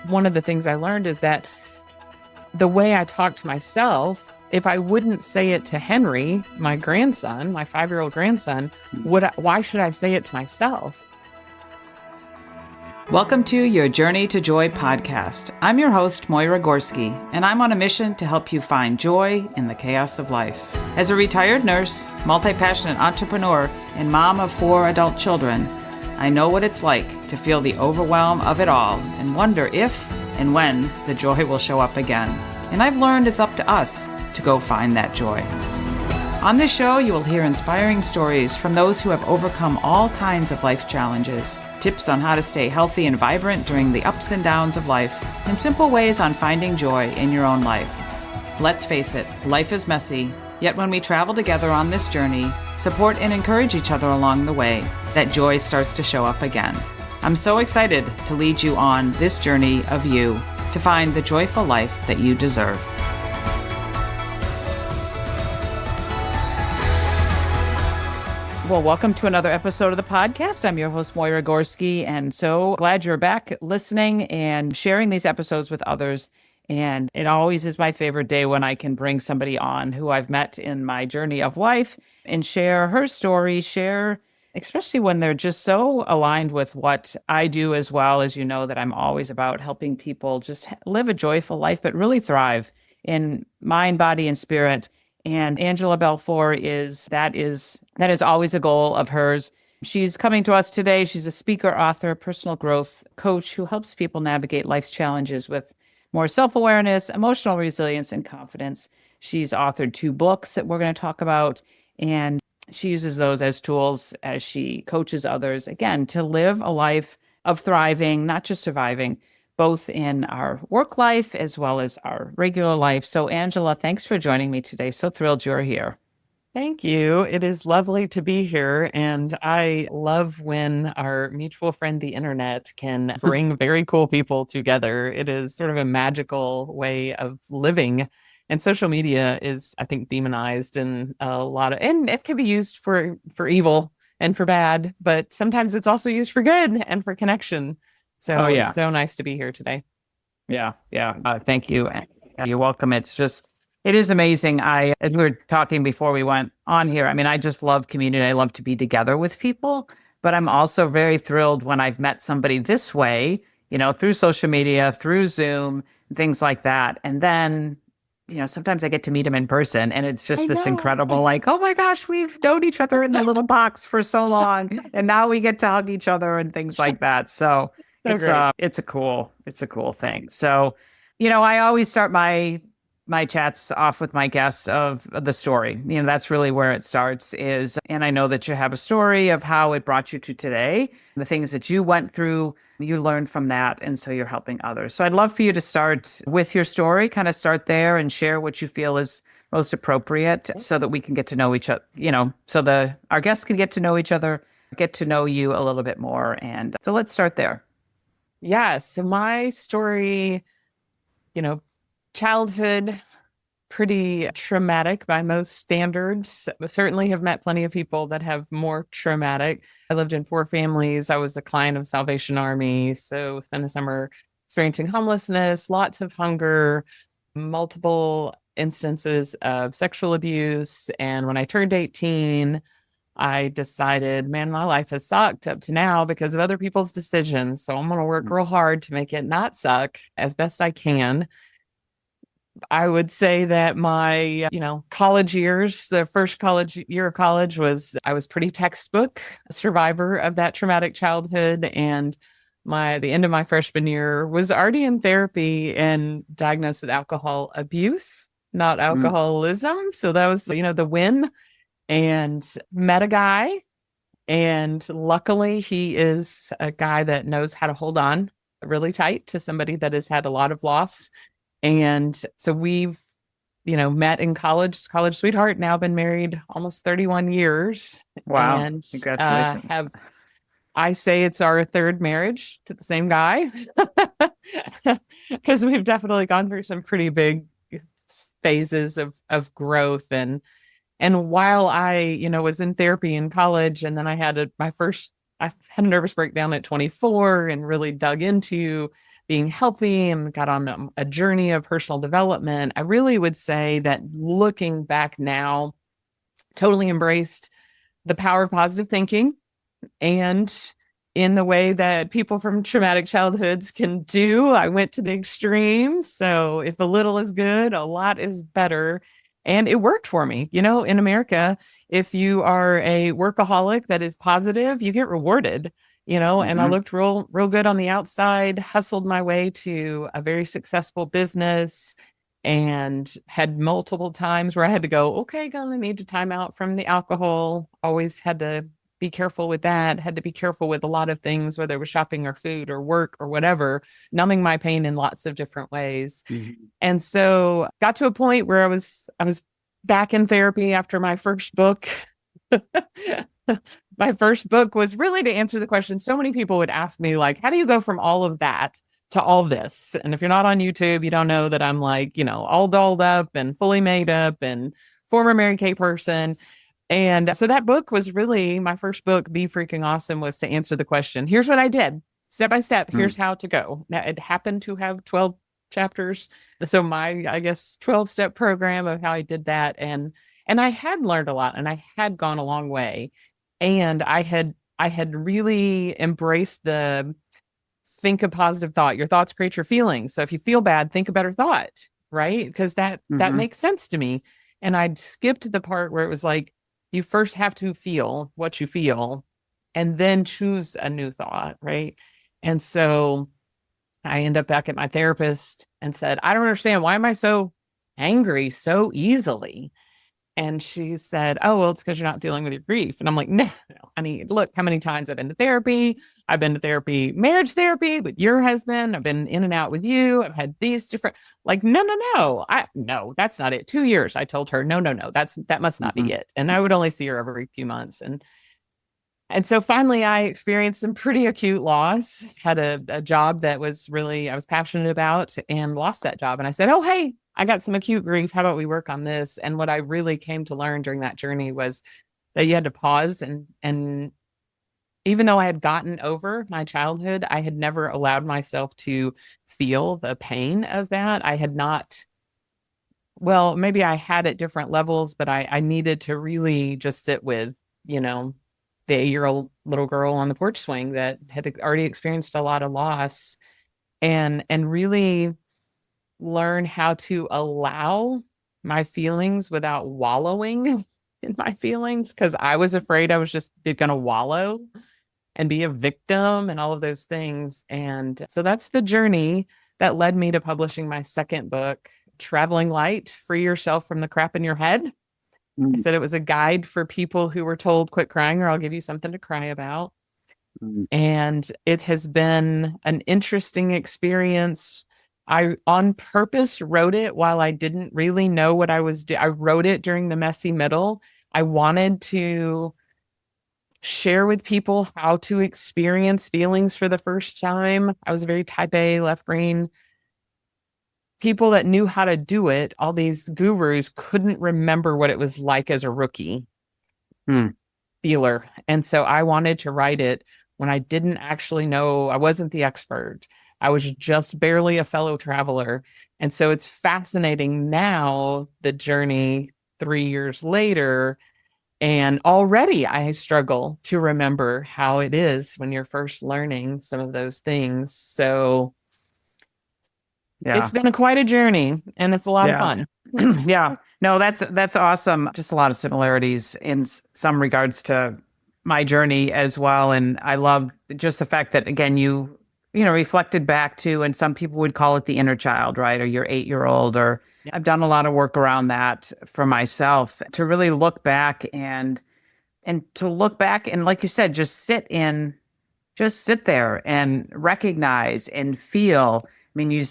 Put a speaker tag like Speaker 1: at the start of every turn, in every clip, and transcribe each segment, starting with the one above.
Speaker 1: One of the things I learned is that the way I talk to myself, if I wouldn't say it to Henry, my grandson, my 5-year-old grandson, why should I say it to myself?
Speaker 2: Welcome to your Journey to Joy podcast. I'm your host, Moyra Gorski, and I'm on a mission to help you find joy in the chaos of life. As a retired nurse, multi-passionate entrepreneur, and mom of 4 adult children, I know what it's like to feel the overwhelm of it all and wonder if and when the joy will show up again. And I've learned it's up to us to go find that joy. On this show, you will hear inspiring stories from those who have overcome all kinds of life challenges, tips on how to stay healthy and vibrant during the ups and downs of life, and simple ways on finding joy in your own life. Let's face it, life is messy, yet when we travel together on this journey, support and encourage each other along the way, that joy starts to show up again. I'm so excited to lead you on this journey of you to find the joyful life that you deserve. Well, welcome to another episode of the podcast. I'm your host, Moyra Gorski, and so glad you're back listening and sharing these episodes with others. And it always is my favorite day when I can bring somebody on who I've met in my journey of life and share her story, especially when they're just so aligned with what I do as well. As you know, that I'm always about helping people just live a joyful life, but really thrive in mind, body, and spirit. And Angela Belford that is always a goal of hers. She's coming to us today. She's a speaker, author, personal growth coach who helps people navigate life's challenges with more self-awareness, emotional resilience, and confidence. She's authored 2 books that we're going to talk about, and she uses those as tools as she coaches others, again, to live a life of thriving, not just surviving, both in our work life as well as our regular life. So, Angela, thanks for joining me today. So thrilled you're here.
Speaker 1: Thank you. It is lovely to be here. And I love when our mutual friend, the internet, can bring very cool people together. It is sort of a magical way of living. And social media is, I think, demonized in a lot of, and it can be used for evil and for bad, but sometimes it's also used for good and for connection. So It's so nice to be here today.
Speaker 2: Yeah. Thank you. You're welcome. It is amazing. As we were talking before we went on here, I just love community. I love to be together with people, but I'm also very thrilled when I've met somebody this way, through social media, through Zoom, things like that. And then, sometimes I get to meet them in person and it's just this incredible, oh my gosh, we've known each other in the little box for so long. And now we get to hug each other and things like that. So it's a cool thing. So, I always start my chats off with my guests of the story. That's really where it starts and I know that you have a story of how it brought you to today, the things that you went through, you learned from that. And so you're helping others. So I'd love for you to start with your story, kind of start there and share what you feel is most appropriate so that we can get to know each other, so our guests can get to know each other, get to know you a little bit more. And so let's start there.
Speaker 1: Yeah. So my story, childhood, pretty traumatic by most standards. I certainly have met plenty of people that have more traumatic. I lived in 4 families. I was a client of Salvation Army. So spent the summer experiencing homelessness, lots of hunger, multiple instances of sexual abuse. And when I turned 18, I decided, man, my life has sucked up to now because of other people's decisions. So I'm going to work real hard to make it not suck as best I can. I would say that my, college years, the first year of college I was pretty textbook survivor of that traumatic childhood. And the end of my freshman year was already in therapy and diagnosed with alcohol abuse, not alcoholism. So that was, the win. And met a guy, and luckily he is a guy that knows how to hold on really tight to somebody that has had a lot of loss. And so we've, met in college sweetheart, now been married almost 31 years.
Speaker 2: Wow.
Speaker 1: And
Speaker 2: congratulations.
Speaker 1: I say it's our 3rd marriage to the same guy because we've definitely gone through some pretty big phases of growth. And while I, was in therapy in college, and then I had my first I had a nervous breakdown at 24 and really dug into being healthy and got on a journey of personal development. I really would say that looking back now, totally embraced the power of positive thinking, and in the way that people from traumatic childhoods can do. I went to the extreme. So if a little is good, a lot is better. And it worked for me. In America, if you are a workaholic that is positive, you get rewarded, and I
Speaker 2: Mm-hmm.
Speaker 1: looked real good on the outside, hustled my way to a very successful business, and had multiple times where I had to go, okay, gonna need to time out from the alcohol. Always had to be careful with that, had to be careful with a lot of things, whether it was shopping or food or work or whatever, numbing my pain in lots of different ways.
Speaker 2: Mm-hmm.
Speaker 1: And so got to a point where I was back in therapy after my first book. My first book was really to answer the question. So many people would ask me, like, how do you go from all of that to all this? And if you're not on YouTube, you don't know that I'm like, all dolled up and fully made up and former Mary Kay person. And so that book was really my first book, Be Freaking Awesome, was to answer the question. Here's what I did step by step. Here's how to go. Now, it happened to have 12 chapters. So my, I guess, 12-step program of how I did that. And I had learned a lot and I had gone a long way. And I had really embraced the think a positive thought. Your thoughts create your feelings. So if you feel bad, think a better thought, right? Because that
Speaker 2: Mm-hmm.
Speaker 1: makes sense to me. And I'd skipped the part where it was like, you first have to feel what you feel and then choose a new thought, right? And so I end up back at my therapist and said, I don't understand. Why am I so angry so easily? And she said, oh, well, it's because you're not dealing with your grief. And I'm like, no, no, honey, look how many times I've been to therapy. I've been to therapy, marriage therapy with your husband. I've been in and out with you. I've had these different, like, no, no, no. No, that's not it. 2 years. I told her, no, no, no, that must not
Speaker 2: Mm-hmm.
Speaker 1: be it. And I would only see her every few months. And so finally, I experienced some pretty acute loss, had a job that was really, I was passionate about, and lost that job. And I said, oh, hey, I got some acute grief. How about we work on this? And what I really came to learn during that journey was that you had to pause. And even though I had gotten over my childhood, I had never allowed myself to feel the pain of that. I had not, well, maybe I had at different levels, but I needed to really just sit with, you know, the 8-year old little girl on the porch swing that had already experienced a lot of loss, and really learn how to allow my feelings without wallowing in my feelings, because I was afraid I was just going to wallow and be a victim and all of those things. And so that's the journey that led me to publishing my second book, Traveling Light, Free Yourself from the Crap in Your Head. I said it was a guide for people who were told, quit crying or I'll give you something to cry about.
Speaker 2: Mm-hmm.
Speaker 1: And it has been an interesting experience. I on purpose wrote it while I didn't really know what I was doing. I wrote it during the messy middle. I wanted to share with people how to experience feelings for the first time. I was a very type A, left brain. People that knew how to do it, all these gurus, couldn't remember what it was like as a rookie
Speaker 2: Mm-hmm.
Speaker 1: feeler. And so I wanted to write it when I didn't actually know, I wasn't the expert. I was just barely a fellow traveler. And so it's fascinating now, the journey 3 years later. And already I struggle to remember how it is when you're first learning some of those things. So it's
Speaker 2: Yeah.
Speaker 1: been quite a journey and it's a lot of
Speaker 2: Yeah.
Speaker 1: fun.
Speaker 2: Yeah. No, that's awesome. Just a lot of similarities in some regards to my journey as well. And I love just the fact that again, reflected back to, and some people would call it the inner child, right? Or your 8-year-old, or
Speaker 1: Yeah.
Speaker 2: I've done a lot of work around that for myself to really look back and to look back and like you said, just sit there and recognize and feel. I mean, you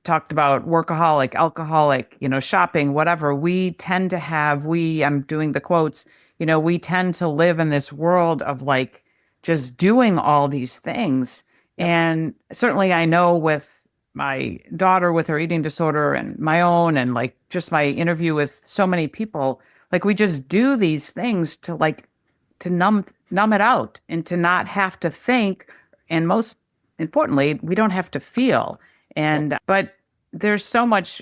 Speaker 2: talked about workaholic, alcoholic, shopping, whatever. I'm doing the quotes, we tend to live in this world of like just doing all these things.
Speaker 1: Yep.
Speaker 2: And certainly I know with my daughter with her eating disorder and my own, and like just my interview with so many people, like we just do these things to numb numb it out and to not have to think. And most importantly, we don't have to feel. But there's so much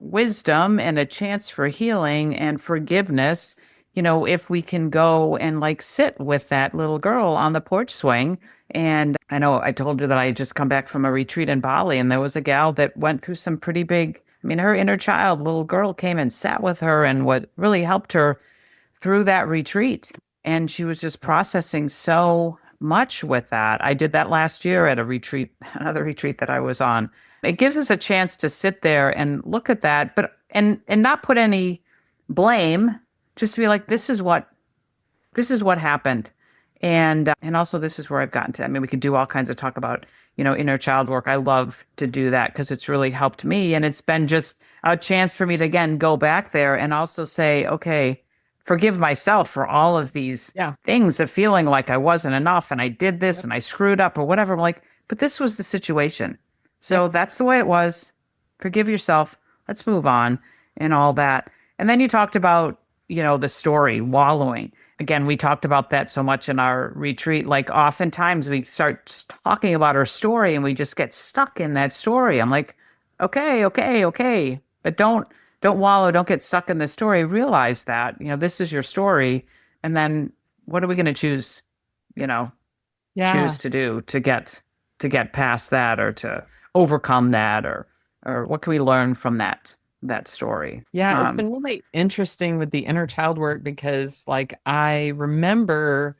Speaker 2: wisdom and a chance for healing and forgiveness, if we can go and like sit with that little girl on the porch swing. And I know I told you that I had just come back from a retreat in Bali, and there was a gal that went through some pretty big, I mean, her inner child, little girl, came and sat with her, and what really helped her through that retreat. And she was just processing so much with that. I did that last year at a retreat, another retreat that I was on. It gives us a chance to sit there and look at that, but and not put any blame, just to be like, this is what happened. And also this is where I've gotten to. I mean, we could do all kinds of talk about, inner child work. I love to do that because it's really helped me. And it's been just a chance for me to, again, go back there and also say, okay, forgive myself for all of these things of feeling like I wasn't enough and I did this and I screwed up or whatever. I'm like, but this was the situation. So that's the way it was. Forgive yourself. Let's move on and all that. And then you talked about, the story, wallowing. Again, we talked about that so much in our retreat. Like oftentimes we start talking about our story and we just get stuck in that story. I'm like, okay. But don't wallow. Don't get stuck in the story. Realize that, this is your story. And then what are we going to choose, choose to do to get past that or to overcome that or what can we learn from that story?
Speaker 1: Yeah, it's been really interesting with the inner child work because like I remember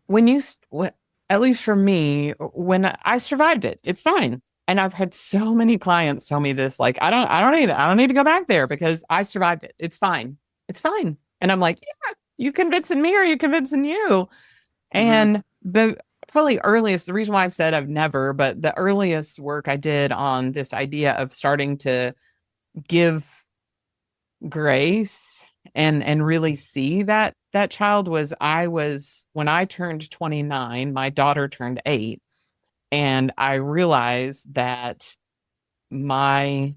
Speaker 1: when at least for me, when I survived it, it's fine. And I've had so many clients tell me this, like, I don't need to go back there because I survived it. It's fine. It's fine. And I'm like, yeah, you convincing me or you convincing you? And the reason why I said I've never, but the earliest work I did on this idea of starting to give grace and really see that child was when I turned 29, my daughter turned 8, and I realized that when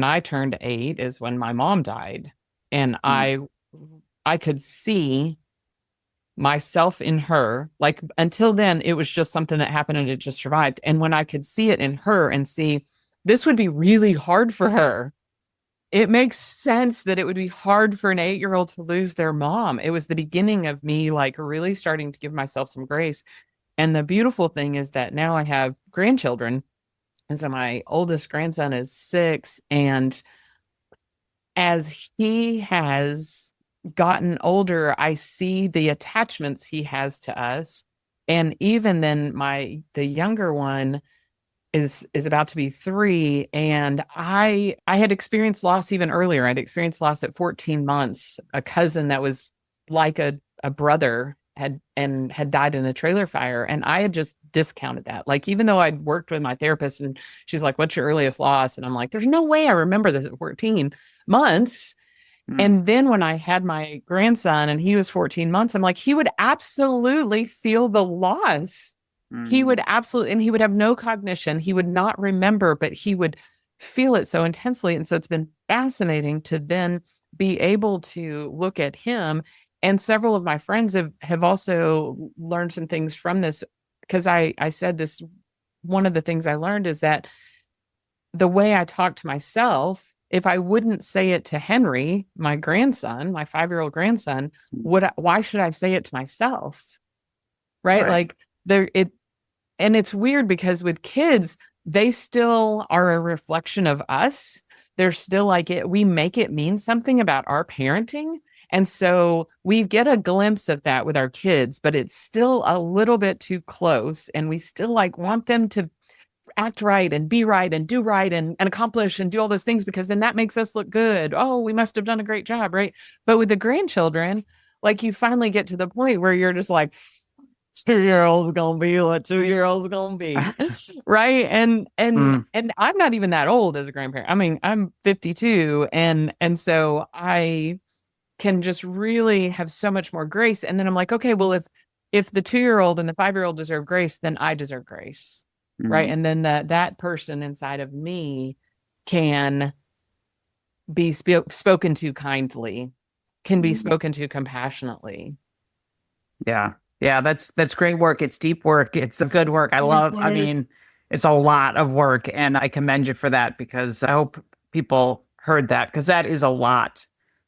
Speaker 1: I turned 8 is when my mom died, and I could see myself in her. Like until then, it was just something that happened and it just survived. And when I could see it in her and see this would be really hard for her, it makes sense that it would be hard for an 8-year-old to lose their mom. It was the beginning of me like really starting to give myself some grace. And the beautiful thing is that now I have grandchildren. And so my oldest grandson is 6. And as he has gotten older, I see the attachments he has to us. And even then the younger one is about to be 3. And I had experienced loss even earlier. I'd experienced loss at 14 months. A cousin that was like a brother had died in a trailer fire. And I had just discounted that. Like, even though I'd worked with my therapist and she's like, what's your earliest loss? And I'm like, there's no way I remember this at 14 months. And then when I had my grandson and he was 14 months, I'm like, he would absolutely feel the loss. He would absolutely, and he would have no cognition. He would not remember, but he would feel it so intensely. And so it's been fascinating to then be able to look at him. And several of my friends have also learned some things from this, because I said this, one of the things I learned is that the way I talk to myself, if I wouldn't say it to Henry, my grandson, my 5-year-old grandson, why should I say it to myself? Right? Like and it's weird because with kids, they still are a reflection of us. They're still like we make it mean something about our parenting. And so we get a glimpse of that with our kids, but it's still a little bit too close. And we still like want them to act right and be right and do right and accomplish and do all those things, because then that makes us look good. Oh, we must have done a great job. Right. But with the grandchildren, like you finally get to the point where you're just like, 2-year-old's gonna be what 2-year-old's gonna be. Right. And I'm not even that old as a grandparent. I mean, I'm 52. And so I can just really have so much more grace. And then I'm like, okay, well, if the 2-year-old and the 5-year-old deserve grace, then I deserve grace. Right. And then that person inside of me can be spoken to kindly, can be spoken to compassionately.
Speaker 2: Yeah. Yeah, that's great work. It's deep work. It's a good work.
Speaker 1: Deep
Speaker 2: I
Speaker 1: work.
Speaker 2: mean, it's a lot of work and I commend you for that because I hope people heard that because that is a lot.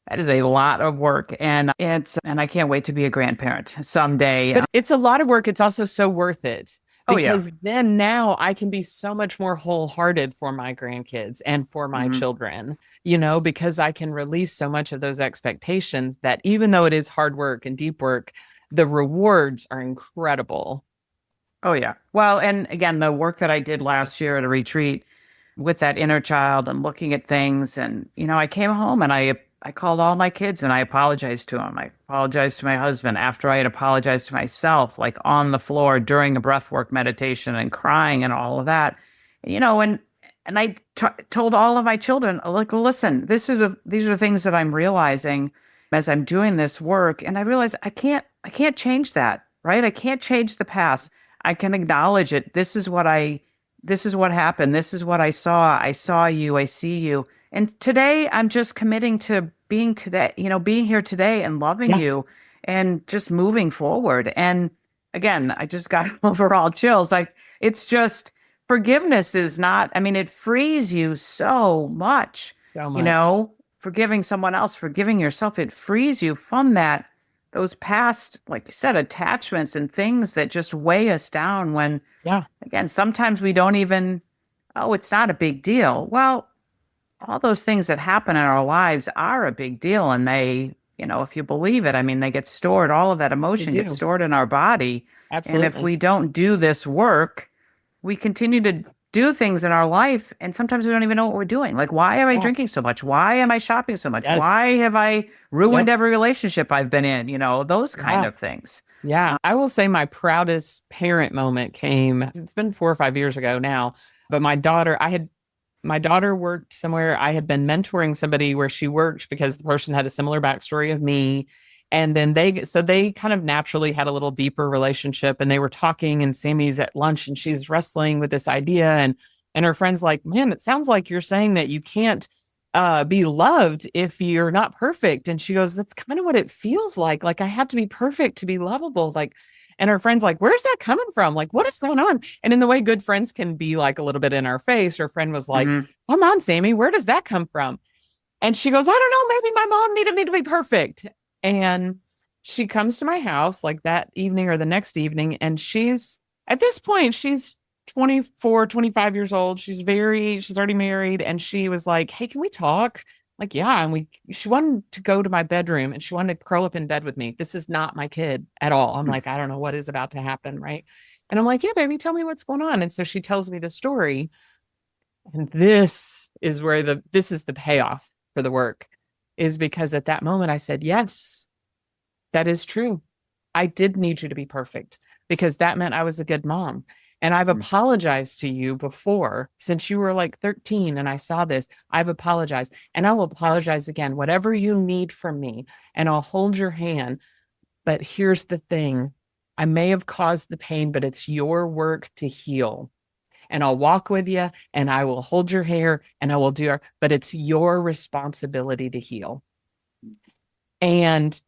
Speaker 2: That is a lot of work and I can't wait to be a grandparent someday.
Speaker 1: But it's a lot of work. It's also so worth it
Speaker 2: Oh yeah.
Speaker 1: because then now I can be so much more wholehearted for my grandkids and for my
Speaker 2: Hmm.
Speaker 1: children, because I can release so much of those expectations that even though it is hard work and deep work, the rewards are incredible.
Speaker 2: Oh yeah. Well, and again, the work that I did last year at a retreat with that inner child and looking at things and I came home and I called all my kids and I apologized to them. I apologized to my husband after I had apologized to myself, like on the floor during a breathwork meditation and crying and all of that. And I told all of my children, like, listen, these are things that I'm realizing as I'm doing this work, and I realize I can't change that, right? I can't change the past. I can acknowledge it. This is what happened. This is what I saw. I saw you. I see you. And today I'm just committing to being today, being here today and loving
Speaker 1: Yeah.
Speaker 2: you and just moving forward. And again, I just got overall chills. Like it's just forgiveness is not, I mean, it frees you so much,
Speaker 1: So much.
Speaker 2: forgiving someone else, forgiving yourself. It frees you from those past, like you said, attachments and things that just weigh us down when,
Speaker 1: Yeah.
Speaker 2: again, sometimes we don't even, oh, it's not a big deal. Well, all those things that happen in our lives are a big deal. And if you believe it, I mean, they get stored, all of that
Speaker 1: They
Speaker 2: emotion gets
Speaker 1: do.
Speaker 2: stored in our body. And if
Speaker 1: Absolutely.
Speaker 2: we don't do this work, we continue to do things in our life. And sometimes we don't even know what we're doing. Like, why am I
Speaker 1: Yeah.
Speaker 2: drinking so much? Why am I shopping so much?
Speaker 1: Yes.
Speaker 2: Why have I ruined
Speaker 1: Yep.
Speaker 2: every relationship I've been in? Those kind
Speaker 1: Yeah.
Speaker 2: of things.
Speaker 1: Yeah, I will say my proudest parent moment came, it's been 4 or 5 years ago now, but my daughter worked somewhere. I had been mentoring somebody where she worked because the person had a similar backstory of me. And then they kind of naturally had a little deeper relationship and they were talking and Sammy's at lunch and she's wrestling with this idea and her friend's like, man, it sounds like you're saying that you can't be loved if you're not perfect. And she goes, that's kind of what it feels like. Like I have to be perfect to be lovable. Like, and her friend's like, where's that coming from? Like, what is going on? And in the way good friends can be like a little bit in our face, her friend was like,
Speaker 2: Hmm.
Speaker 1: come on, Sammy, where does that come from? And she goes, I don't know, maybe my mom needed me to be perfect. And she comes to my house like that evening or the next evening. And at this point, she's 24, 25 years old. She's already married. And she was like, hey, can we talk? Like, yeah. And she wanted to go to my bedroom and she wanted to curl up in bed with me. This is not my kid at all. I'm like, I don't know what is about to happen. Right. And I'm like, yeah, baby, tell me what's going on. And so she tells me the story. And this is the payoff for the work is because at that moment I said, yes, that is true. I did need you to be perfect because that meant I was a good mom. And I've apologized to you before since you were like 13 and I saw this. I've apologized and I will apologize again, whatever you need from me, and I'll hold your hand. But here's the thing, I may have caused the pain, but it's your work to heal. And I'll walk with you and I will hold your hair and I will but it's your responsibility to heal. And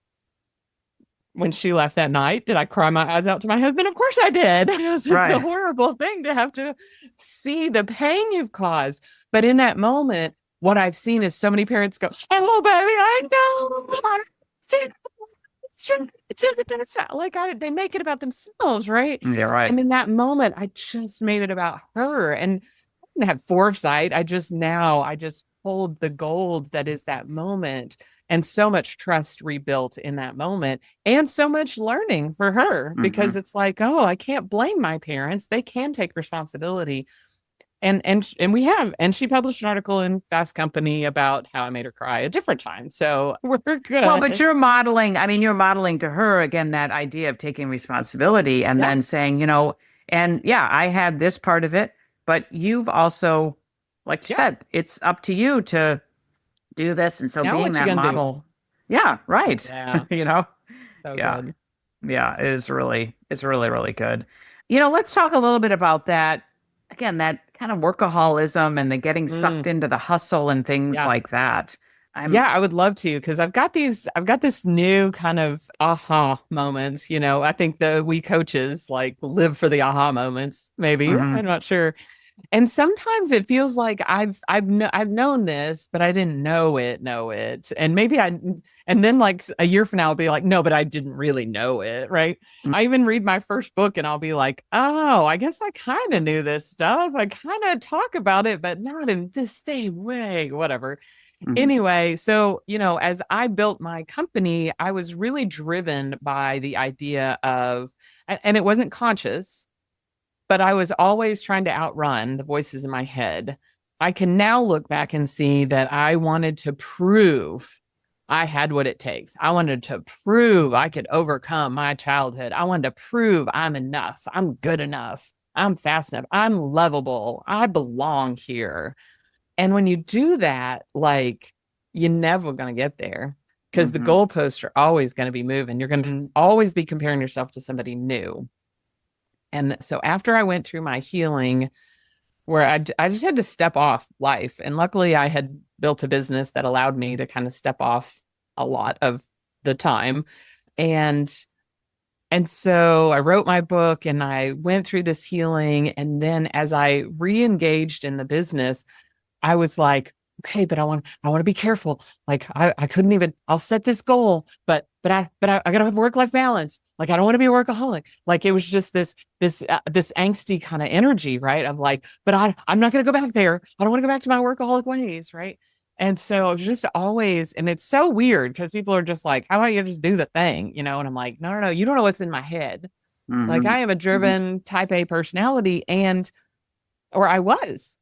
Speaker 1: when she left that night, did I cry my eyes out to my husband? Of course I did. It's a
Speaker 2: Right.
Speaker 1: horrible thing to have to see the pain you've caused. But in that moment, what I've seen is so many parents go, hello, baby, I know. They make it about themselves, right?
Speaker 2: Yeah, right.
Speaker 1: And in that moment, I just made it about her. And I didn't have foresight. I just hold the gold that is that moment and so much trust rebuilt in that moment and so much learning for her because
Speaker 2: Hmm.
Speaker 1: it's like, oh, I can't blame my parents. They can take responsibility. And she published an article in Fast Company about how I made her cry a different time. So we're
Speaker 2: Well, but
Speaker 1: good.
Speaker 2: you're modeling to her again that idea of taking responsibility and
Speaker 1: Yeah.
Speaker 2: then saying, and yeah, I had this part of it, but you've also, like you
Speaker 1: Yeah.
Speaker 2: said, it's up to you to do this. And so
Speaker 1: Now
Speaker 2: being
Speaker 1: what you
Speaker 2: that
Speaker 1: gonna do?
Speaker 2: model, yeah, right.
Speaker 1: Yeah.
Speaker 2: You know,
Speaker 1: So
Speaker 2: yeah,
Speaker 1: good.
Speaker 2: yeah, it's really, really good. Let's talk a little bit about that. Again, that kind of workaholism and the getting sucked
Speaker 1: Mm,
Speaker 2: into the hustle and things
Speaker 1: yeah.
Speaker 2: like that.
Speaker 1: Yeah, I would love to because I've got this new kind of aha moments. I think we coaches like live for the aha moments, maybe.
Speaker 2: Mhm,
Speaker 1: I'm not sure. And sometimes it feels like I've known this, but I didn't know it. And and then like a year from now I'll be like, no, but I didn't really know it, right?
Speaker 2: mm,
Speaker 1: I even read my first book and I'll be like, oh, I guess I kind of knew this stuff. I kind of talk about it, but not in this same way, whatever.
Speaker 2: mhm,
Speaker 1: Anyway, so, as I built my company, I was really driven by the idea of, and it wasn't conscious, but I was always trying to outrun the voices in my head. I can now look back and see that I wanted to prove I had what it takes. I wanted to prove I could overcome my childhood. I wanted to prove I'm enough. I'm good enough. I'm fast enough. I'm lovable. I belong here. And when you do that, like you're never going to get there because the
Speaker 2: mhm,
Speaker 1: goalposts are always going to be moving. You're going to always be comparing yourself to somebody new. And so after I went through my healing, where I just had to step off life. And luckily, I had built a business that allowed me to kind of step off a lot of the time. And so I wrote my book and I went through this healing. And then as I re-engaged in the business, I was like, okay, but I want to be careful. Like I couldn't even, I'll set this goal, but I gotta have work-life balance. Like I don't want to be a workaholic. Like it was just this angsty kind of energy, right? Of like, but I'm not gonna go back there. I don't want to go back to my workaholic ways, right? And so it was just always, and it's so weird because people are just like, how about you just do the thing, And I'm like, no, no, no, you don't know what's in my head. Like
Speaker 2: mhm,
Speaker 1: I am a
Speaker 2: mhm,
Speaker 1: driven type A personality or I was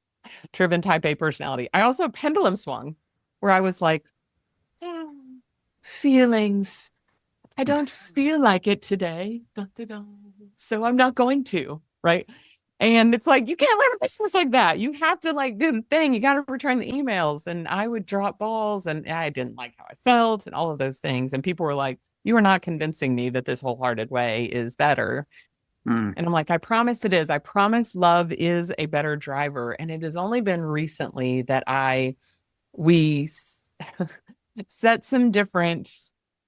Speaker 1: driven type A personality. I also pendulum swung where I was like, "Mm, feelings. I don't feel like it today. Dun, dun, dun. So I'm not going to, right? And it's like, you can't run a business like that. You have to like do the thing. You got to return the emails. And I would drop balls and I didn't like how I felt and all of those things. And people were like, you are not convincing me that this wholehearted way is better.
Speaker 2: mm,
Speaker 1: And I'm like, I promise it is. I promise love is a better driver. And it has only been recently that we set some different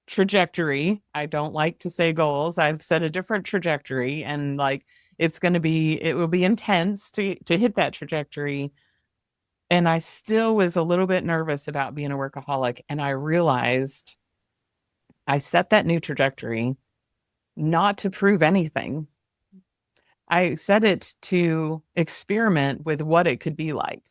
Speaker 1: trajectory. I don't like to say goals. I've set a different trajectory and like it will be intense to hit that trajectory. And I still was a little bit nervous about being a workaholic. And I realized I set that new trajectory not to prove anything. I set it to experiment with what it could be like.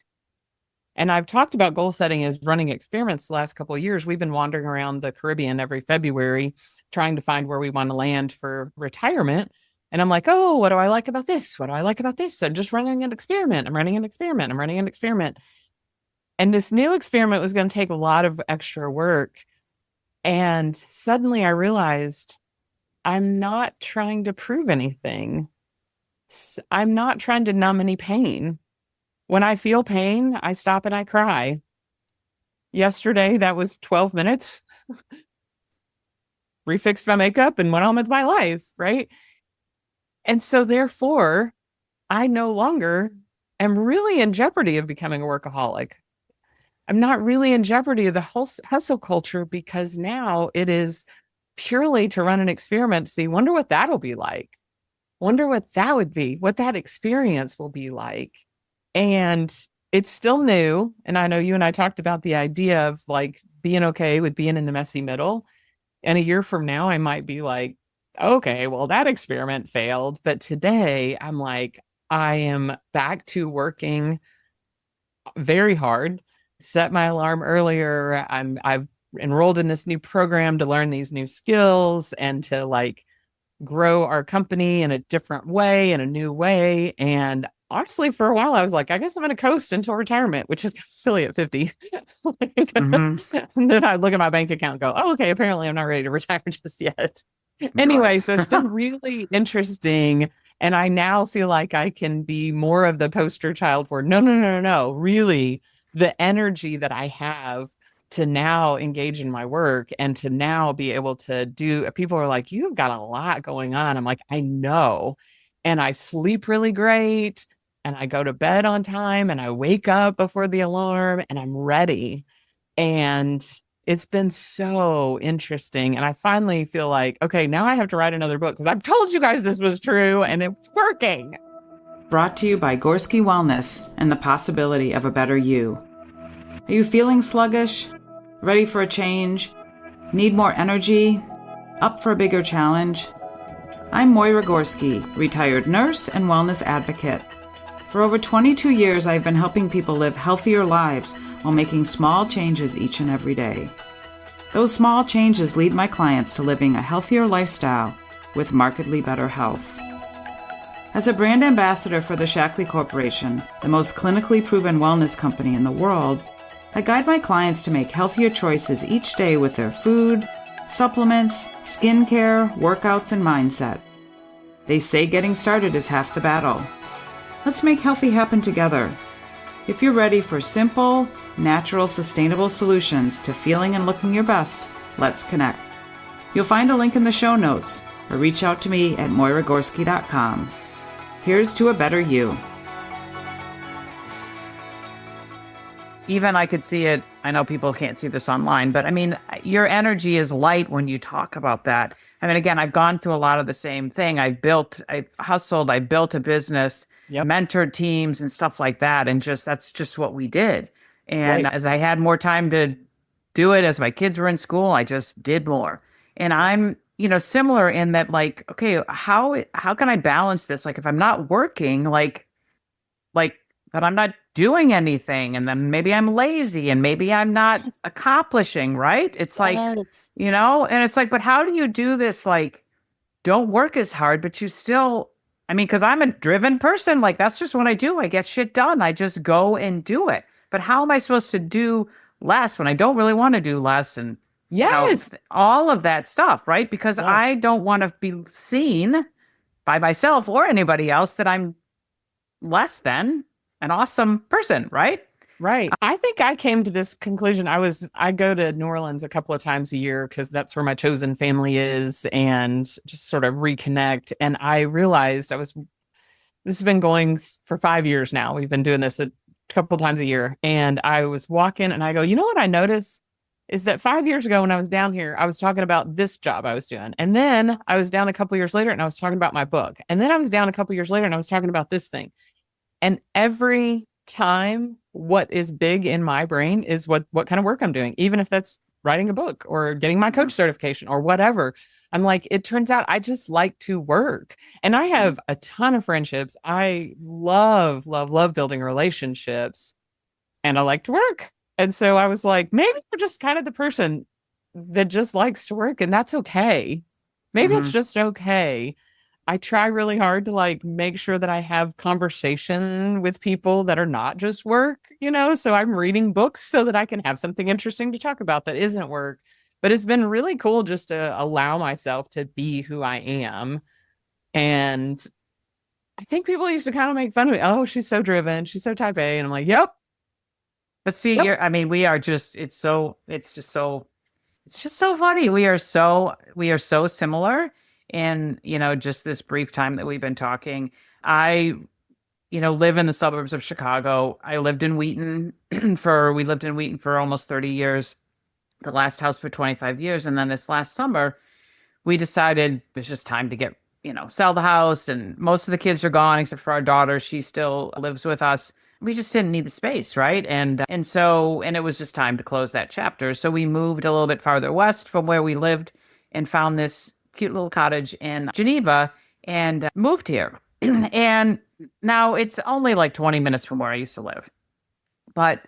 Speaker 1: And I've talked about goal setting as running experiments the last couple of years. We've been wandering around the Caribbean every February trying to find where we want to land for retirement. And I'm like, oh, what do I like about this? What do I like about this? I'm just running an experiment. I'm running an experiment. I'm running an experiment. And this new experiment was going to take a lot of extra work. And suddenly I realized I'm not trying to prove anything. I'm not trying to numb any pain. When I feel pain, I stop and I cry. Yesterday, that was 12 minutes, refixed my makeup and went on with my life, right? And so, therefore, I no longer am really in jeopardy of becoming a workaholic. I'm not really in jeopardy of the whole hustle culture because now it is purely to run an experiment to see, wonder what that'll be like. Wonder what that would be, what that experience will be like. And it's still new. And I know you and I talked about the idea of like being okay with being in the messy middle. And a year from now, I might be like, okay, well, that experiment failed. But today, I'm like, I am back to working very hard, set my alarm earlier. I've enrolled in this new program to learn these new skills and to like grow our company in a different way, in a new way. And honestly, for a while, I was like, I guess I'm going to coast until retirement, which is silly at 50.
Speaker 2: mhm.
Speaker 1: And then I look at my bank account and go, oh, okay, apparently I'm not ready to retire just yet. Anyway,
Speaker 2: Right.
Speaker 1: so it's been really interesting. And I now feel like I can be more of the poster child for no, no, no, no, no. Really, the energy that I have to now engage in my work and to now be able to do, people are like, you've got a lot going on. I'm like, I know. And I sleep really great and I go to bed on time and I wake up before the alarm and I'm ready. And it's been so interesting. And I finally feel like, okay, now I have to write another book because I've told you guys this was true and it's working.
Speaker 2: Brought to you by Gorski Wellness and the possibility of a better you. Are you feeling sluggish? Ready for a change? Need more energy? Up for a bigger challenge? I'm Moyra Gorski, retired nurse and wellness advocate. For over 22 years, I've been helping people live healthier lives while making small changes each and every day. Those small changes lead my clients to living a healthier lifestyle with markedly better health. As a brand ambassador for the Shaklee Corporation, the most clinically proven wellness company in the world, I guide my clients to make healthier choices each day with their food, supplements, skincare, workouts, and mindset. They say getting started is half the battle. Let's make healthy happen together. If you're ready for simple, natural, sustainable solutions to feeling and looking your best, let's connect. You'll find a link in the show notes or reach out to me at moyragorski.com. Here's to a better you. Even I could see it. I know people can't see this online, but I mean, your energy is light when you talk about that. I mean, again, I've gone through a lot of the same thing. I've hustled, I built a business, mentored teams and stuff like that. And that's just what we did. And as I had more time to do it, as my kids were in school, I just did more. And I'm, similar in that, like, okay, how can I balance this? Like, if I'm not working, like, but I'm not doing anything, and then maybe I'm lazy and maybe I'm not accomplishing, right? It's like, and it's like, but how do you do this? Like, don't work as hard, but you still, I mean, because I'm a driven person, like, that's just what I do. I get shit done. I just go and do it. But how am I supposed to do less when I don't really want to do less? And all of that stuff, right? Because I don't want to be seen by myself or anybody else that I'm less than an awesome person, right?
Speaker 1: Right. I think I came to this conclusion. I go to New Orleans a couple of times a year because that's where my chosen family is, and just sort of reconnect. And I realized this has been going for 5 years now. We've been doing this a couple times a year. And I was walking and I go, you know what I noticed is that 5 years ago when I was down here, I was talking about this job I was doing. And then I was down a couple years later and I was talking about my book. And then I was down a couple years later and I was talking about this thing. And every time, what is big in my brain is what kind of work I'm doing, even if that's writing a book or getting my coach certification or whatever. I'm like, it turns out I just like to work. And I have a ton of friendships. I love, love, love building relationships, and I like to work. And so I was like, maybe you're just kind of the person that just likes to work, and that's okay. Maybe it's just okay. I try really hard to like make sure that I have conversation with people that are not just work, so I'm reading books so that I can have something interesting to talk about that isn't work. But it's been really cool just to allow myself to be who I am. And I think people used to kind of make fun of me. Oh, she's so driven. She's so type A. And I'm like, yep.
Speaker 2: But see, we are just, it's just so funny. We are so similar. And, just this brief time that we've been talking, I, live in the suburbs of Chicago. I lived in Wheaton we lived in Wheaton for almost 30 years, the last house for 25 years. And then this last summer, we decided it's just time to sell the house. And most of the kids are gone, except for our daughter. She still lives with us. We just didn't need the space, right? And it was just time to close that chapter. So we moved a little bit farther west from where we lived and found this cute little cottage in Geneva and moved here. And now it's only like 20 minutes from where I used to live. But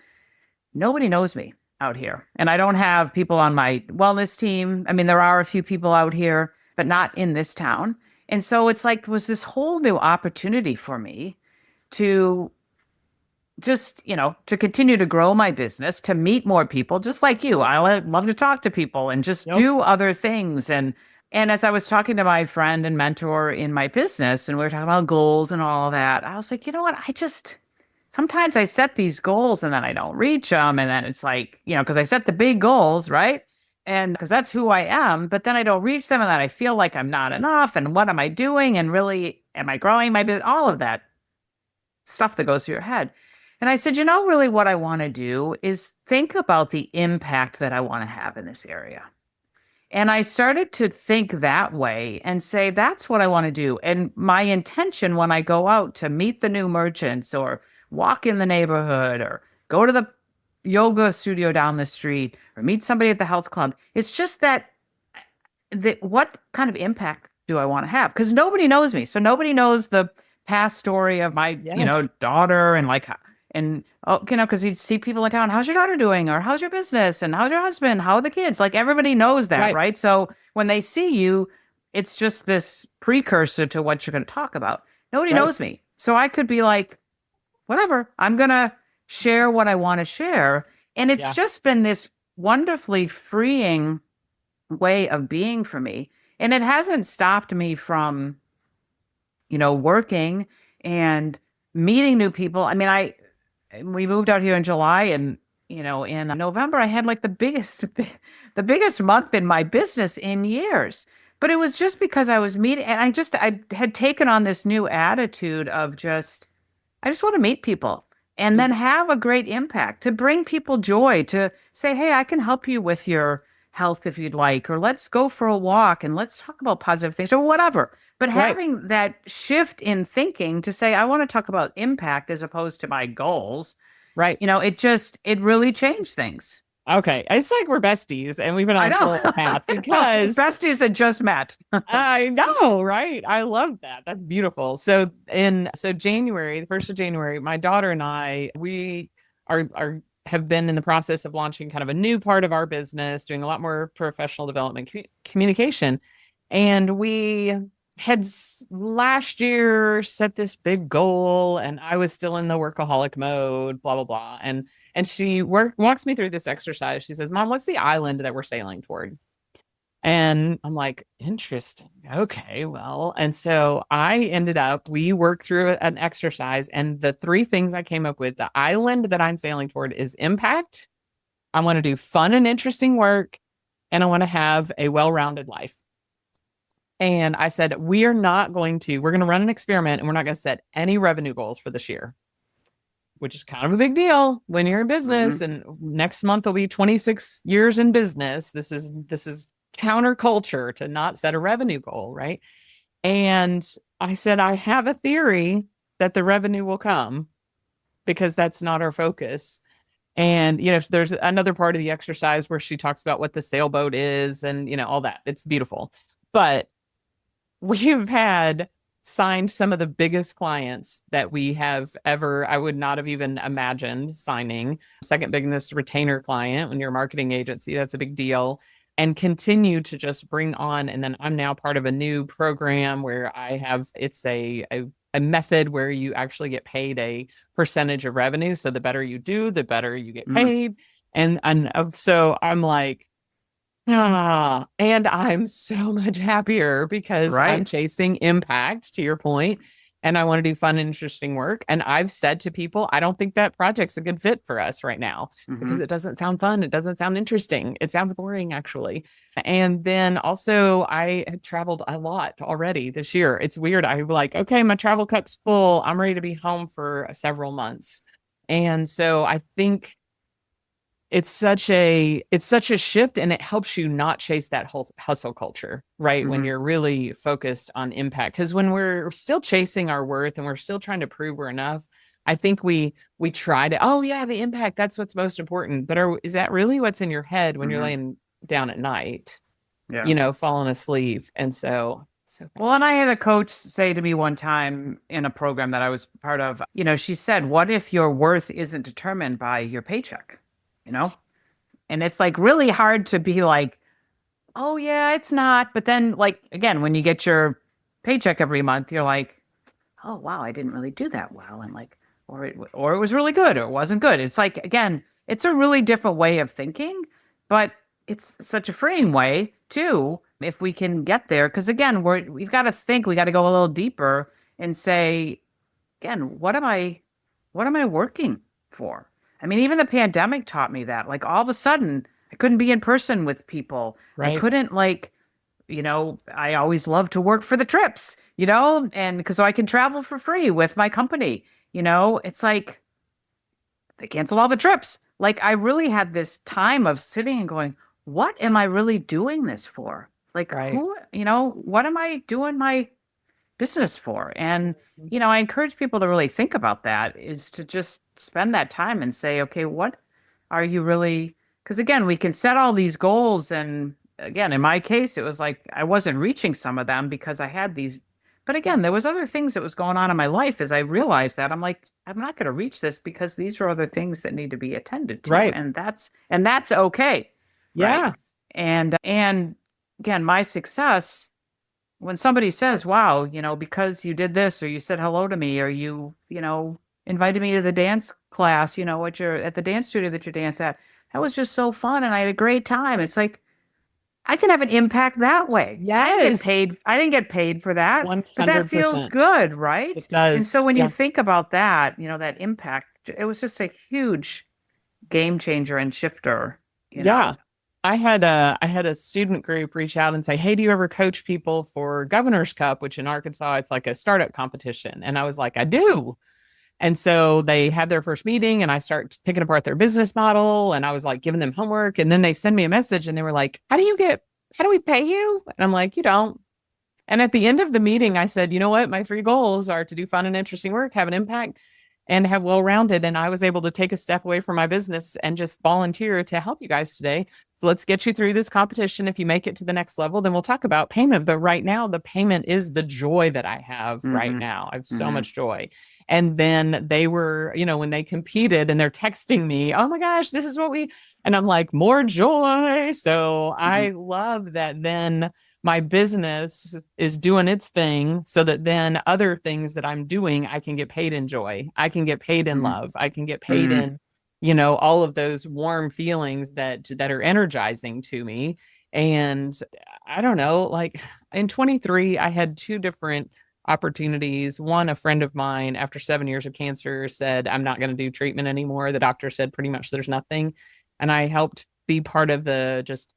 Speaker 2: nobody knows me out here. And I don't have people on my wellness team. I mean, there are a few people out here, but not in this town. And so it's like, was this whole new opportunity for me to just, to continue to grow my business, to meet more people, just like you. I love to talk to people and just do other things. And as I was talking to my friend and mentor in my business, and we were talking about goals and all of that, I was like, you know what? Sometimes I set these goals and then I don't reach them. And then it's like, because I set the big goals, right? And because that's who I am, but then I don't reach them and then I feel like I'm not enough. And what am I doing? And really, am I growing my business? All of that stuff that goes through your head. And I said, really what I want to do is think about the impact that I want to have in this area. And I started to think that way and say, that's what I want to do. And my intention when I go out to meet the new merchants or walk in the neighborhood or go to the yoga studio down the street or meet somebody at the health club, it's just that what kind of impact do I want to have? Because nobody knows me. So nobody knows the past story of my,
Speaker 1: Yes.
Speaker 2: daughter and because you see people in town, how's your daughter doing? Or how's your business? And how's your husband? How are the kids? Like everybody knows that,
Speaker 1: Right.
Speaker 2: right? So when they see you, it's just this precursor to what you're going to talk about. Nobody
Speaker 1: Right.
Speaker 2: knows me. So I could be like, whatever, I'm going to share what I want to share. And it's
Speaker 1: Yeah.
Speaker 2: just been this wonderfully freeing way of being for me. And it hasn't stopped me from, working and meeting new people. I mean, we moved out here in July and, in November, I had like the biggest month in my business in years. But it was just because I was meeting and I had taken on this new attitude of I just want to meet people and then have a great impact to bring people joy, to say, hey, I can help you with your health if you'd like, or let's go for a walk and let's talk about positive things or whatever. But
Speaker 1: Right.
Speaker 2: having that shift in thinking to say, I want to talk about impact as opposed to my goals,
Speaker 1: Right.
Speaker 2: it really changed things.
Speaker 1: Okay. It's like we're besties and we've been
Speaker 2: I
Speaker 1: on a
Speaker 2: know.
Speaker 1: total path because
Speaker 2: Besties that just met.
Speaker 1: I know, right? I love that. That's beautiful. So January, the 1st of January, my daughter and I, we are have been in the process of launching kind of a new part of our business, doing a lot more professional development communication. And we had last year set this big goal and I was still in the workaholic mode, blah, blah, blah. And she walks me through this exercise. She says, Mom, what's the island that we're sailing toward? And I'm like, interesting. Okay, well. And so we worked through an exercise, and the three things I came up with, the island that I'm sailing toward is impact. I want to do fun and interesting work, and I want to have a well rounded life. And I said, we're going to run an experiment, and we're not going to set any revenue goals for this year, which is kind of a big deal when you're in business.
Speaker 2: Mm-hmm.
Speaker 1: And next month will be 26 years in business. This is counterculture to not set a revenue goal, right? And I said, I have a theory that the revenue will come because that's not our focus. And, there's another part of the exercise where she talks about what the sailboat is and, all that. It's beautiful. But we've had signed some of the biggest clients that we have ever, I would not have even imagined signing. Second biggest retainer client when you're a marketing agency, that's a big deal. And continue to just bring on. And then I'm now part of a new program where it's a method where you actually get paid a percentage of revenue. So the better you do, the better you get paid. And so I'm like, and I'm so much happier because I'm chasing impact, to your point, and I want to do fun and interesting work. And I've said to people, I don't think that project's a good fit for us right now because it doesn't sound fun. It doesn't sound interesting. It sounds boring, actually. And then also, I had traveled a lot already this year. It's weird. I'm like, okay, my travel cup's full. I'm ready to be home for several months. And so I think it's such a shift, and it helps you not chase that whole hustle culture, right? When you're really focused on impact, because when we're still chasing our worth and we're still trying to prove we're enough, I think we try to, oh yeah, the impact, that's what's most important. But is that really what's in your head when you're laying down at night, falling asleep? And so
Speaker 2: well, and I had a coach say to me one time in a program that I was part of, she said, what if your worth isn't determined by your paycheck? And it's like really hard to be like, oh yeah, it's not. But then like, again, when you get your paycheck every month, you're like, oh wow, I didn't really do that well. And like, or it was really good or it wasn't good. It's like, again, it's a really different way of thinking, but it's such a freeing way too, if we can get there. Cause again, we've got to think, we got to go a little deeper and say, again, what am I working for? I mean, even the pandemic taught me that. Like all of a sudden, I couldn't be in person with people.
Speaker 1: right.
Speaker 2: I couldn't I always loved to work for the trips, and so I can travel for free with my company. It's like, they canceled all the trips. Like I really had this time of sitting and going, what am I really doing this for? Like
Speaker 1: Right.
Speaker 2: who, what am I doing my business for? And, I encourage people to really think about that, is to just spend that time and say, okay, what are you really, because again, we can set all these goals. And again, in my case, it was like I wasn't reaching some of them because I had these, but again, there was other things that was going on in my life. As I realized that, I'm like, I'm not going to reach this because these are other things that need to be attended to.
Speaker 1: Right.
Speaker 2: And that's okay. Right.
Speaker 1: Yeah.
Speaker 2: And again, my success, when somebody says, wow, because you did this, or you said hello to me, or you invited me to the dance class, at the dance studio that you dance at, that was just so fun. And I had a great time. It's like, I can have an impact that way.
Speaker 1: Yes.
Speaker 2: I didn't get paid for that, but that feels
Speaker 1: 100%.
Speaker 2: good, right?
Speaker 1: It
Speaker 2: And
Speaker 1: does.
Speaker 2: so when you
Speaker 1: Yeah.
Speaker 2: think about that, that impact, it was just a huge game changer and shifter, you
Speaker 1: Yeah.
Speaker 2: know.
Speaker 1: I had a student group reach out and say, "Hey, do you ever coach people for Governor's Cup, which in Arkansas it's like a startup competition?" And I was like, "I do." And so they had their first meeting and I start picking apart their business model and I was like giving them homework and then they send me a message and they were like, how do we pay you?" And I'm like, "You don't." And at the end of the meeting, I said, "You know what? My three goals are to do fun and interesting work, have an impact, and have well-rounded." And I was able to take a step away from my business and just volunteer to help you guys today. So let's get you through this competition. If you make it to the next level, then we'll talk about payment. But right now, the payment is the joy that I have right
Speaker 2: Mm-hmm.
Speaker 1: now. I have so
Speaker 2: Mm-hmm.
Speaker 1: much joy. And then they were, when they competed and they're texting me, "Oh my gosh, this is what we," and I'm like, "More joy." So
Speaker 2: Mm-hmm.
Speaker 1: I love that then my business is doing its thing so that then other things that I'm doing, I can get paid in joy. I can get paid in love. I can get paid
Speaker 2: Mm-hmm.
Speaker 1: in, all of those warm feelings that are energizing to me. And I don't know, like in 23, I had two different opportunities. One, a friend of mine, after 7 years of cancer, said, "I'm not going to do treatment anymore." The doctor said pretty much there's nothing. And I helped be part of the just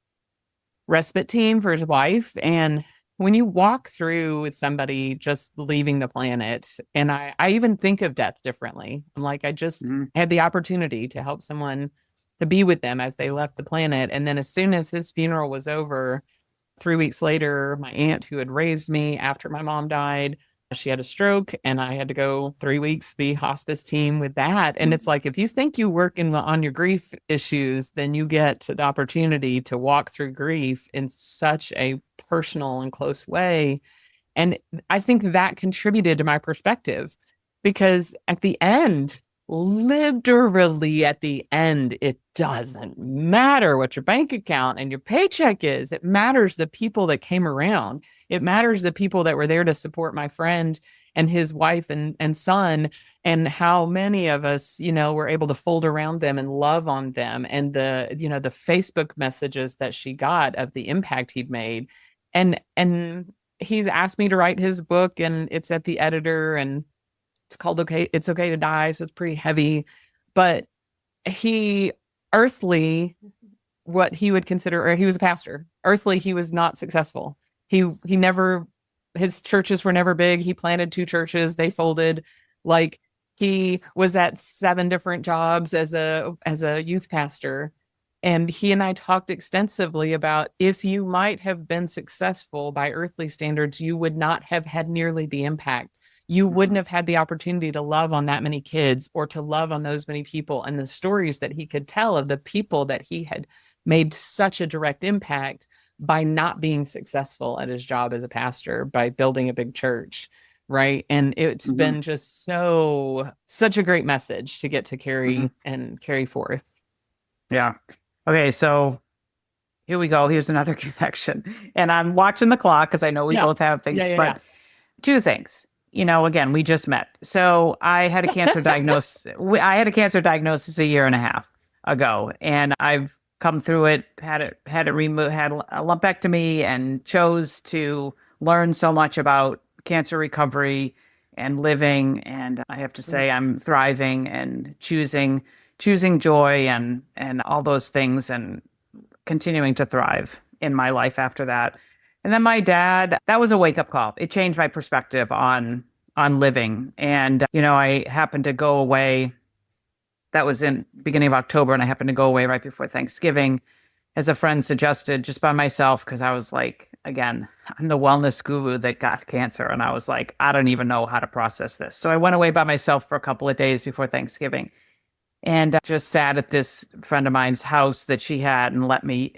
Speaker 1: respite team for his wife. And when you walk through with somebody just leaving the planet, and I even think of death differently. I'm like, I just
Speaker 2: Mm-hmm.
Speaker 1: had the opportunity to help someone to be with them as they left the planet. And then as soon as his funeral was over, 3 weeks later, my aunt who had raised me after my mom died, she had a stroke and I had to go 3 weeks be hospice team with that. And it's like, if you think you work on your grief issues, then you get the opportunity to walk through grief in such a personal and close way. And I think that contributed to my perspective because at the end, literally at the end, it doesn't matter what your bank account and your paycheck is. It matters the people that came around. It matters the people that were there to support my friend and his wife and son, and how many of us, were able to fold around them and love on them. And the Facebook messages that she got of the impact he'd made. And he asked me to write his book and it's at the editor and it's called It's Okay to Die. So it's pretty heavy, but he earthly, what he would consider, or he was a pastor. Earthly, he was not successful. He never, his churches were never big. He planted two churches. They folded. Like he was at 7 different jobs as a youth pastor. And he and I talked extensively about if you might have been successful by earthly standards, you would not have had nearly the impact. You wouldn't have had the opportunity to love on that many kids or to love on those many people, and the stories that he could tell of the people that he had made such a direct impact by not being successful at his job as a pastor, by building a big church. Right. And it's
Speaker 2: Mm-hmm.
Speaker 1: been just such a great message to get to
Speaker 2: Mm-hmm.
Speaker 1: carry forth.
Speaker 2: Yeah. Okay, so here we go. Here's another connection. And I'm watching the clock because I know we
Speaker 1: Yeah.
Speaker 2: both have
Speaker 1: Yeah.
Speaker 2: things,
Speaker 1: Yeah.
Speaker 2: but two things. Again, we just met. So I had a cancer diagnosis. I had a cancer diagnosis a year and a half ago, and I've come through it, had it removed, had a lumpectomy, and chose to learn so much about cancer recovery and living. And I have to
Speaker 1: Yeah.
Speaker 2: say, I'm thriving and choosing joy and all those things, and continuing to thrive in my life after that. And then my dad, that was a wake up call. It changed my perspective on living. And I happened to go away that was in beginning of October, and I happened to go away right before Thanksgiving, as a friend suggested, just by myself, because I was like, again, I'm the wellness guru that got cancer. And I was like, I don't even know how to process this. So I went away by myself for a couple of days before Thanksgiving and just sat at this friend of mine's house that she had and let me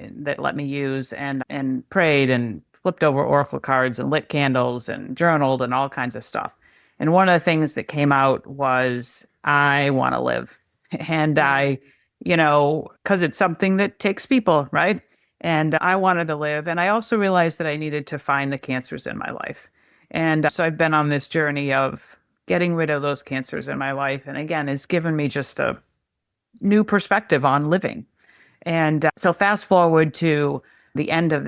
Speaker 2: use and prayed and flipped over oracle cards and lit candles and journaled and all kinds of stuff. And one of the things that came out was, I want to live. And because it's something that takes people, right? And I wanted to live. And I also realized that I needed to find the cancers in my life. And so I've been on this journey of getting rid of those cancers in my life. And again, it's given me just a new perspective on living. And so fast forward to the end of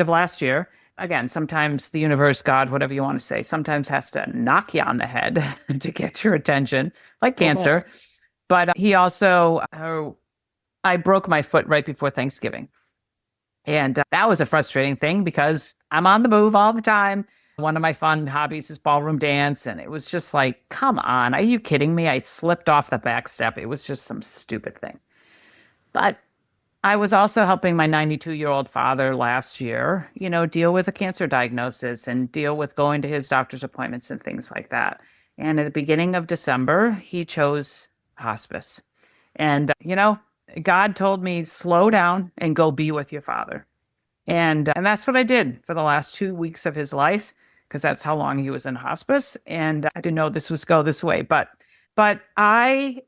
Speaker 2: last year. Again, sometimes the universe, God, whatever you want to say, sometimes has to knock you on the head to get your attention, like cancer. But he also, I broke my foot right before Thanksgiving. And that was a frustrating thing because I'm on the move all the time. One of my fun hobbies is ballroom dance. And it was just like, come on, are you kidding me? I slipped off the back step. It was just some stupid thing. But I was also helping my 92-year-old father last year, deal with a cancer diagnosis and deal with going to his doctor's appointments and things like that. And at the beginning of December, he chose hospice. And, God told me, slow down and go be with your father. And that's what I did for the last 2 weeks of his life, because that's how long he was in hospice. And I didn't know this was go this way. But it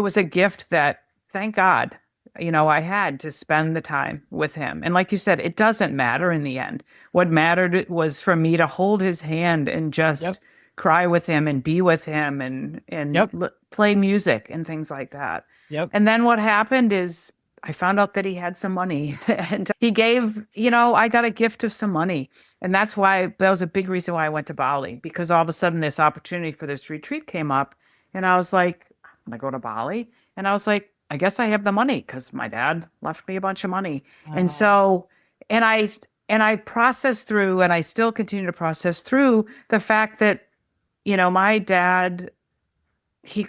Speaker 2: was a gift that, thank God, I had to spend the time with him. And like you said, it doesn't matter in the end. What mattered was for me to hold his hand and just cry with him and be with him and play music and things like that. And then what happened is I found out that he had some money and he gave, I got a gift of some money. And that was a big reason why I went to Bali, because all of a sudden this opportunity for this retreat came up and I was like, I'm gonna go to Bali. And I was like, I guess I have the money because my dad left me a bunch of money. And so, and I processed through, and I still continue to process through the fact that, my dad, he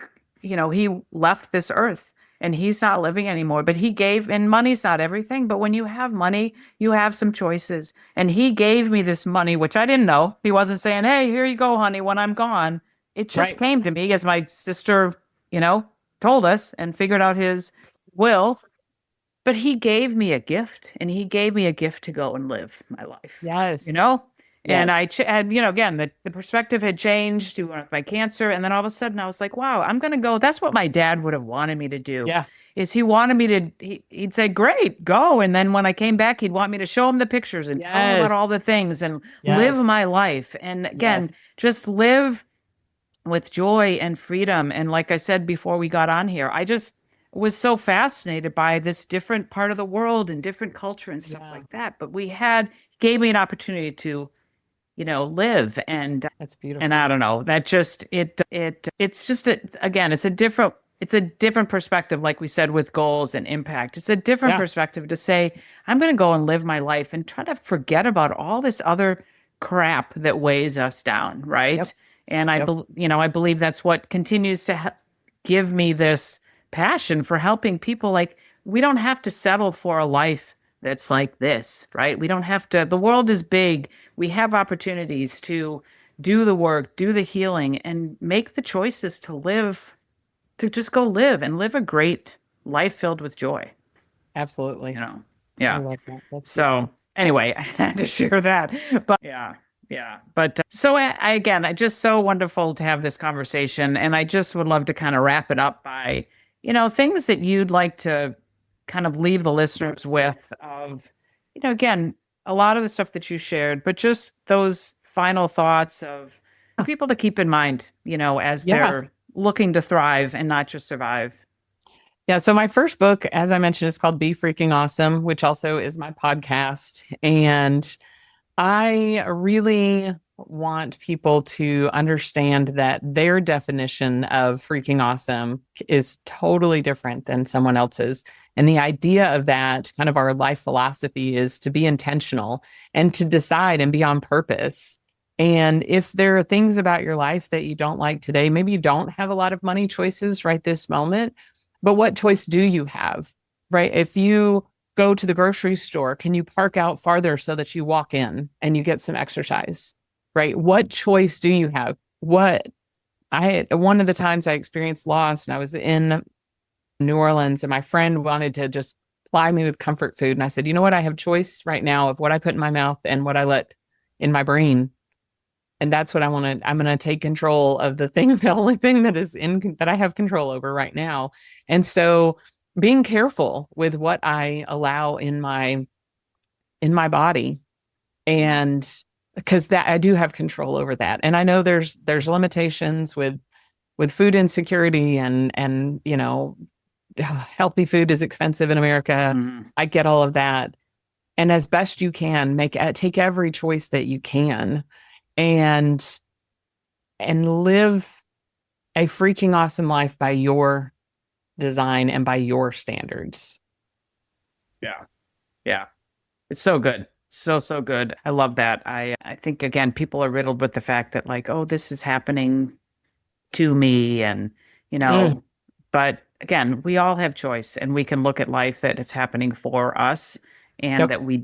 Speaker 2: left this earth and he's not living anymore, but he gave, and money's not everything, but when you have money, you have some choices. And he gave me this money, which I didn't know. He wasn't saying, hey, here you go, honey, when I'm gone. It just came to me as my sister, told us and figured out his will. But he gave me a gift, and he gave me a gift to go and live my life.
Speaker 1: Yes.
Speaker 2: And I had, again, the perspective had changed with my cancer. And then all of a sudden I was like, wow, I'm going to go. That's what my dad would have wanted me to do.
Speaker 1: Yeah.
Speaker 2: Is he wanted me to, he'd say, great, go. And then when I came back, he'd want me to show him the pictures and tell him about all the things and live my life. And again, just live with joy and freedom. And like I said before we got on here, I just was so fascinated by this different part of the world and different culture and stuff like that. But gave me an opportunity to, live. And
Speaker 1: that's beautiful.
Speaker 2: And I don't know, that just, it's just, again, it's a different perspective, like we said, with goals and impact. It's a different perspective to say, I'm going to go and live my life and try to forget about all this other crap that weighs us down. Right. And I believe that's what continues to give me this passion for helping people. Like, we don't have to settle for a life that's like this, right? We don't have to, the world is big. We have opportunities to do the work, do the healing, and make the choices to just go live and live a great life filled with joy.
Speaker 1: Absolutely.
Speaker 2: Yeah.
Speaker 1: I like that.
Speaker 2: So anyway, I had to share that, but yeah. But so I just so wonderful to have this conversation. And I just would love to kind of wrap it up by, things that you'd like to kind of leave the listeners with of, again, a lot of the stuff that you shared, but just those final thoughts of people to keep in mind, as they're looking to thrive and not just survive.
Speaker 1: Yeah. So my first book, as I mentioned, is called Be Freaking Awesome, which also is my podcast. And I really want people to understand that their definition of freaking awesome is totally different than someone else's. And the idea of that, kind of our life philosophy, is to be intentional and to decide and be on purpose And if there are things about your life that you don't like today, maybe you don't have a lot of money choices right this moment, but what choice do you have, right? If you go to the grocery store, can you park out farther so that you walk in and you get some exercise, right? What choice do you have? One of the times I experienced loss and I was in New Orleans and my friend wanted to just ply me with comfort food. And I said, you know what? I have choice right now of what I put in my mouth and what I let in my brain. And that's what I want to, I'm going to take control of the only thing that I have control over right now. And so being careful with what I allow in my body, and because that I do have control over that. And I know there's limitations with food insecurity and healthy food is expensive in America.
Speaker 2: Mm-hmm.
Speaker 1: I get all of that. And as best you can, take every choice that you can and live a freaking awesome life by your design and by your standards.
Speaker 2: Yeah. Yeah. It's so good. So good. I love that. I think, again, people are riddled with the fact that like, oh, this is happening to me. And, but again, we all have choice and we can look at life that it's happening for us and that we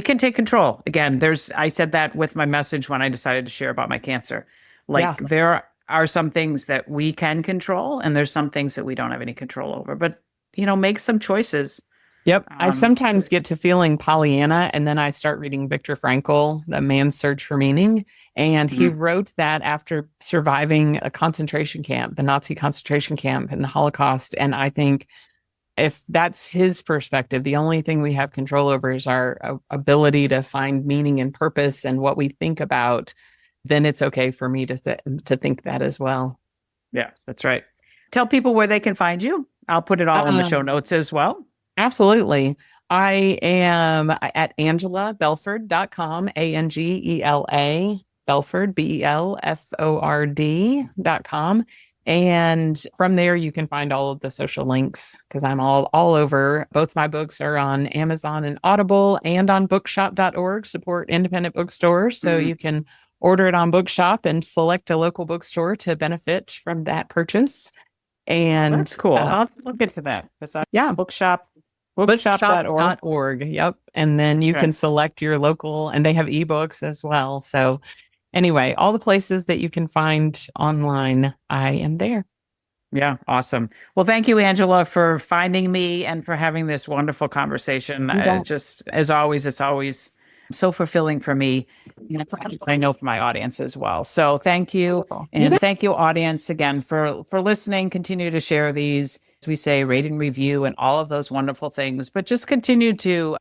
Speaker 2: can take control. Again, I said that with my message when I decided to share about my cancer. Like there are some things that we can control and there's some things that we don't have any control over, but, make some choices.
Speaker 1: Yep. I sometimes get to feeling Pollyanna and then I start reading Viktor Frankl, The Man's Search for Meaning. And he wrote that after surviving a concentration camp, the Nazi concentration camp and the Holocaust. And I think if that's his perspective, the only thing we have control over is our ability to find meaning and purpose and what we think about, then it's okay for me to think that as well.
Speaker 2: Yeah, that's right. Tell people where they can find you. I'll put it all in the show notes as well.
Speaker 1: Absolutely. I am at angelabelford.com, Angela Belford, Belford.com. And from there, you can find all of the social links because I'm all over. Both my books are on Amazon and Audible and on bookshop.org, support independent bookstores. So you can order it on Bookshop and select a local bookstore to benefit from that purchase. And
Speaker 2: that's cool. I'll look into that. Bookshop.org.
Speaker 1: Yep. And then you can select your local, and they have ebooks as well. So anyway, all the places that you can find online, I am there.
Speaker 2: Yeah. Awesome. Well, thank you, Angela, for finding me and for having this wonderful conversation. Just as always, it's always so fulfilling for me. I know for my audience as well. So thank you. And thank you, audience, again, for listening. Continue to share these, as we say, rate and review and all of those wonderful things. But just continue to,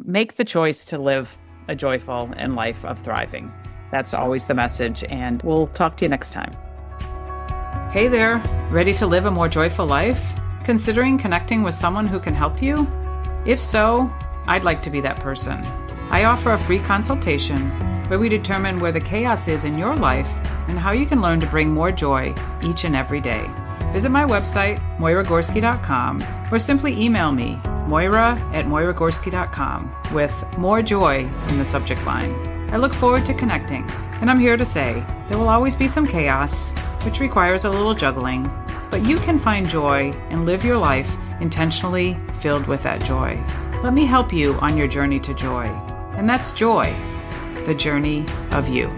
Speaker 2: make the choice to live a joyful and life of thriving. That's always the message. And we'll talk to you next time. Hey there. Ready to live a more joyful life? Considering connecting with someone who can help you? If so, I'd like to be that person. I offer a free consultation where we determine where the chaos is in your life and how you can learn to bring more joy each and every day. Visit my website, moyragorski.com, or simply email me, moyra@moyragorski.com, with more joy in the subject line. I look forward to connecting, and I'm here to say there will always be some chaos, which requires a little juggling, but you can find joy and live your life intentionally filled with that joy. Let me help you on your journey to joy. And that's joy, the journey of you.